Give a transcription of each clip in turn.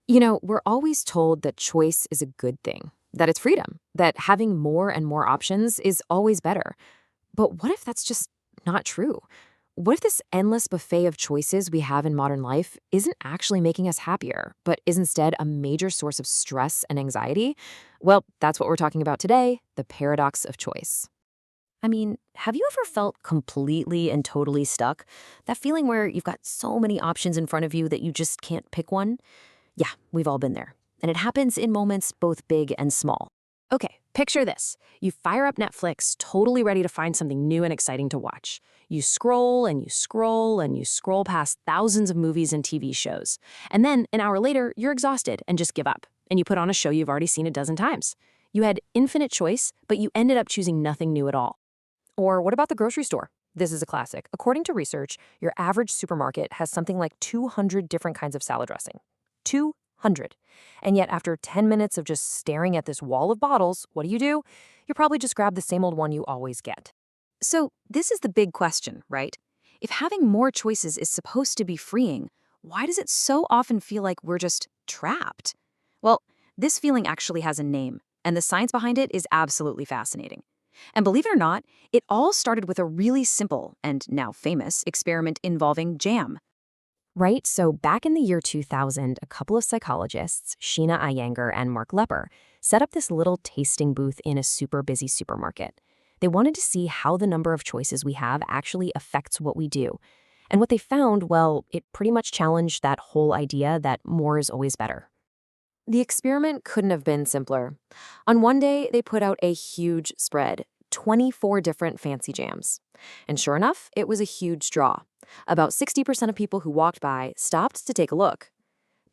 We're always told that choice is a good thing, that it's freedom, that having more and more options is always better. But what if that's just not true? What if this endless buffet of choices we have in modern life isn't actually making us happier, but is instead a major source of stress and anxiety? Well, that's what we're talking about today, the paradox of choice. I mean, have you ever felt completely and totally stuck? That feeling where you've got so many options in front of you that you just can't pick one? Yeah, we've all been there. And it happens in moments both big and small. Okay, picture this. You fire up Netflix, totally ready to find something new and exciting to watch. You scroll and you scroll and you scroll past thousands of movies and TV shows. And then, an hour later, you're exhausted and just give up. And you put on a show you've already seen a dozen times. You had infinite choice, but you ended up choosing nothing new at all. Or what about the grocery store? This is a classic. According to research, your average supermarket has something like 200 different kinds of salad dressing. 200. And yet, after 10 minutes of just staring at this wall of bottles, what do? You probably just grab the same old one you always get. So, this is the big question, right? If having more choices is supposed to be freeing, why does it so often feel like we're just trapped? Well, this feeling actually has a name, and the science behind it is absolutely fascinating. And believe it or not, it all started with a really simple, and now famous, experiment involving jam. Right? So back in the year 2000, a couple of psychologists, Sheena Iyengar and Mark Lepper, set up this little tasting booth in a super busy supermarket. They wanted to see how the number of choices we have actually affects what we do. And what they found, well, it pretty much challenged that whole idea that more is always better. The experiment couldn't have been simpler. On one day, they put out a huge spread, 24 different fancy jams. And sure enough, it was a huge draw. About 60% of people who walked by stopped to take a look.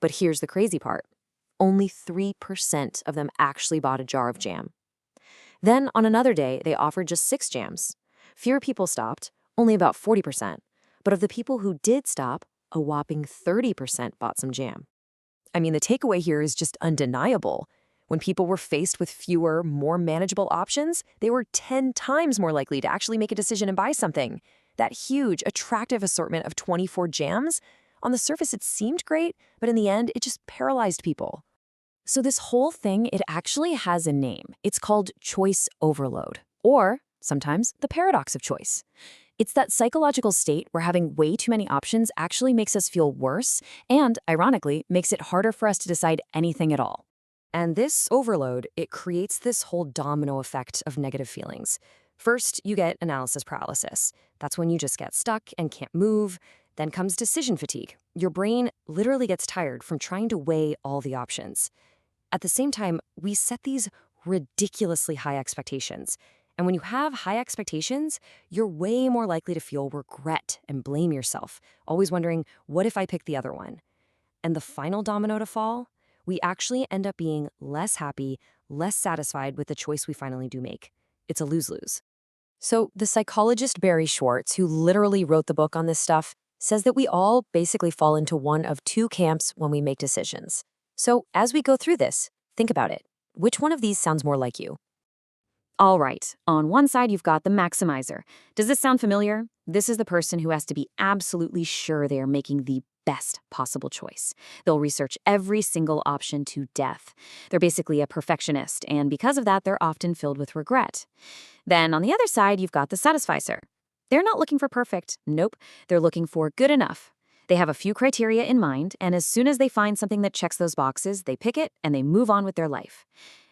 But here's the crazy part. Only 3% of them actually bought a jar of jam. Then, on another day, they offered just 6 jams. Fewer people stopped, only about 40%. But of the people who did stop, a whopping 30% bought some jam. I mean, the takeaway here is just undeniable. When people were faced with fewer, more manageable options, they were 10 times more likely to actually make a decision and buy something. That huge, attractive assortment of 24 jams, on the surface it seemed great, but in the end, it just paralyzed people. So this whole thing, it actually has a name. It's called choice overload, or sometimes the paradox of choice. It's that psychological state where having way too many options actually makes us feel worse and, ironically, makes it harder for us to decide anything at all. And this overload, it creates this whole domino effect of negative feelings. First, you get analysis paralysis. That's when you just get stuck and can't move. Then comes decision fatigue. Your brain literally gets tired from trying to weigh all the options. At the same time, we set these ridiculously high expectations. And when you have high expectations, you're way more likely to feel regret and blame yourself, always wondering, what if I pick the other one? And the final domino to fall, we actually end up being less happy, less satisfied with the choice we finally do make. It's a lose-lose. So the psychologist Barry Schwartz, who literally wrote the book on this stuff, says that we all basically fall into one of two camps when we make decisions. So as we go through this, think about it. Which one of these sounds more like you? All right, on one side you've got the maximizer. Does this sound familiar? This is the person who has to be absolutely sure they are making the best possible choice. They'll research every single option to death. They're basically a perfectionist, and because of that, they're often filled with regret. Then on the other side, you've got the satisficer. They're not looking for perfect. Nope, they're looking for good enough. They have a few criteria in mind, and as soon as they find something that checks those boxes, they pick it and they move on with their life.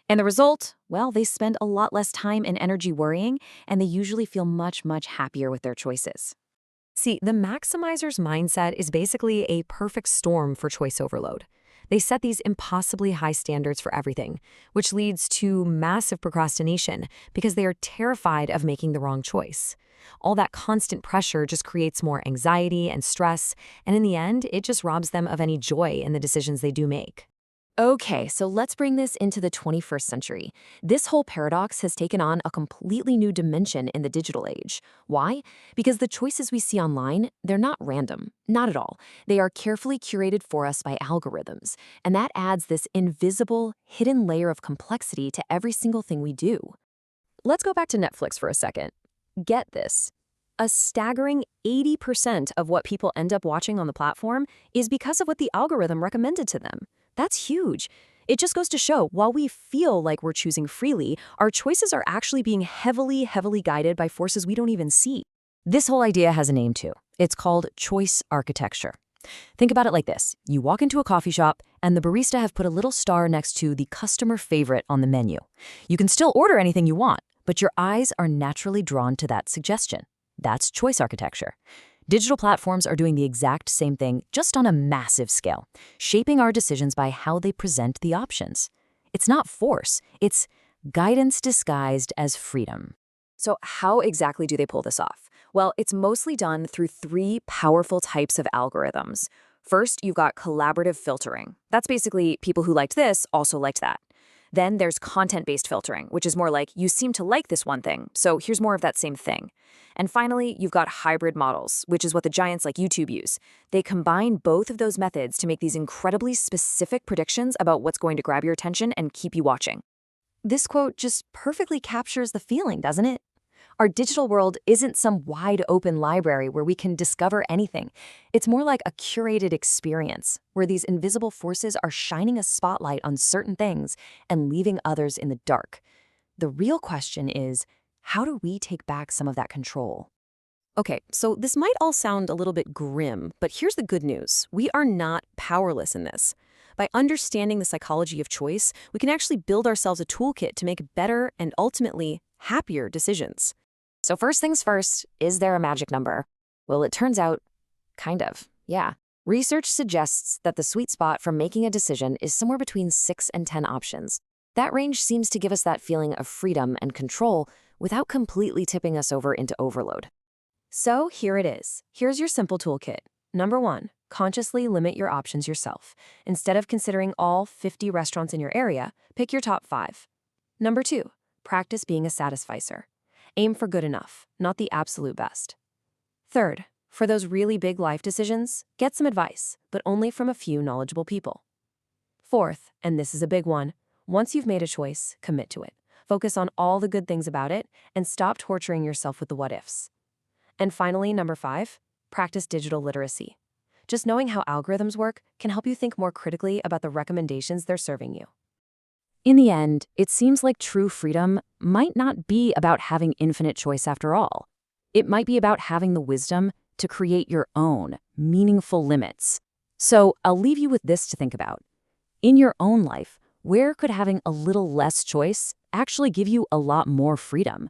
And the result? Well, they spend a lot less time and energy worrying, and they usually feel much, much happier with their choices. See, the maximizer's mindset is basically a perfect storm for choice overload. They set these impossibly high standards for everything, which leads to massive procrastination because they are terrified of making the wrong choice. All that constant pressure just creates more anxiety and stress, and in the end, it just robs them of any joy in the decisions they do make. Okay, so let's bring this into the 21st century. This whole paradox has taken on a completely new dimension in the digital age. Why? Because the choices we see online, they're not random, not at all. They are carefully curated for us by algorithms, and that adds this invisible, hidden layer of complexity to every single thing we do. Let's go back to Netflix for a second. Get this. A staggering 80% of what people end up watching on the platform is because of what the algorithm recommended to them. That's huge. It just goes to show, while we feel like we're choosing freely, our choices are actually being heavily, heavily guided by forces we don't even see. This whole idea has a name too. It's called choice architecture. Think about it like this. You walk into a coffee shop, and the barista have put a little star next to the customer favorite on the menu. You can still order anything you want, but your eyes are naturally drawn to that suggestion. That's choice architecture. Digital platforms are doing the exact same thing, just on a massive scale, shaping our decisions by how they present the options. It's not force, it's guidance disguised as freedom. So how exactly do they pull this off? Well, it's mostly done through 3 powerful types of algorithms. First, you've got collaborative filtering. That's basically people who liked this also liked that. Then there's content-based filtering, which is more like, you seem to like this one thing, so here's more of that same thing. And finally, you've got hybrid models, which is what the giants like YouTube use. They combine both of those methods to make these incredibly specific predictions about what's going to grab your attention and keep you watching. This quote just perfectly captures the feeling, doesn't it? Our digital world isn't some wide open library where we can discover anything. It's more like a curated experience where these invisible forces are shining a spotlight on certain things and leaving others in the dark. The real question is, how do we take back some of that control? Okay, so this might all sound a little bit grim, but here's the good news. We are not powerless in this. By understanding the psychology of choice, we can actually build ourselves a toolkit to make better and ultimately happier decisions. So first things first, is there a magic number? Well, it turns out, kind of, yeah. Research suggests that the sweet spot for making a decision is somewhere between 6 and 10 options. That range seems to give us that feeling of freedom and control without completely tipping us over into overload. So here it is. Here's your simple toolkit. Number 1, consciously limit your options yourself. Instead of considering all 50 restaurants in your area, pick your top 5. Number 2, practice being a satisficer. Aim for good enough, not the absolute best. Third, for those really big life decisions, get some advice, but only from a few knowledgeable people. Fourth, and this is a big one, once you've made a choice, commit to it. Focus on all the good things about it and stop torturing yourself with the what-ifs. And finally, number 5, practice digital literacy. Just knowing how algorithms work can help you think more critically about the recommendations they're serving you. In the end, it seems like true freedom might not be about having infinite choice after all. It might be about having the wisdom to create your own meaningful limits. So I'll leave you with this to think about. In your own life, where could having a little less choice actually give you a lot more freedom?